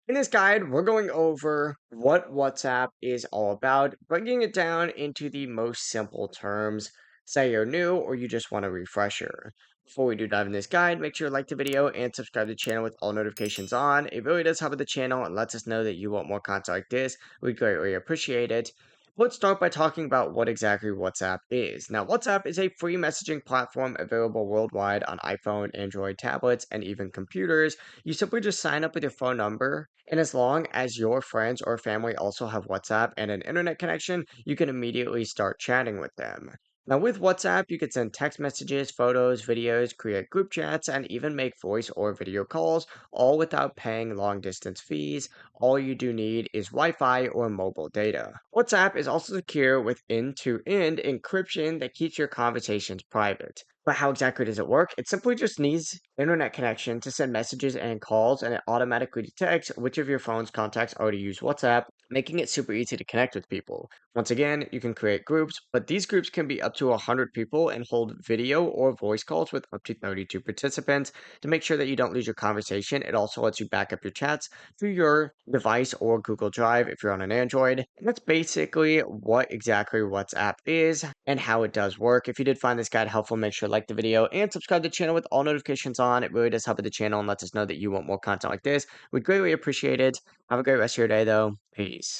In this guide, we're going over what WhatsApp is all about, breaking it down into the most simple terms. Say you're new or you just want a refresher. Before we do dive in this guide, make sure to like the video and subscribe to the channel with all notifications on. It really does help with the channel and lets us know that you want more content like this. We greatly appreciate it. Let's start by talking about what exactly WhatsApp is. Now, WhatsApp is a free messaging platform available worldwide on iPhone, Android tablets, and even computers. You simply just sign up with your phone number, and as long as your friends or family also have WhatsApp and an internet connection, you can immediately start chatting with them. Now, with WhatsApp, you can send text messages, photos, videos, create group chats, and even make voice or video calls, all without paying long distance fees. All you do need is Wi Fi or mobile data. WhatsApp is also secure with end to end encryption that keeps your conversations private. But how exactly does it work? It simply just needs internet connection to send messages and calls, and it automatically detects which of your phone's contacts already use WhatsApp, making it super easy to connect with people. Once again, you can create groups, but these groups can be up to 100 people and hold video or voice calls with up to 32 participants. To make sure that you don't lose your conversation, it also lets you back up your chats through your device or Google Drive if you're on an Android. And that's basically what exactly WhatsApp is and how it does work. If you did find this guide helpful, make sure to like the video and subscribe to the channel with all notifications on. It really does help with the channel and lets us know that you want more content like this. We'd greatly appreciate it. Have a great rest of your day, though. Peace.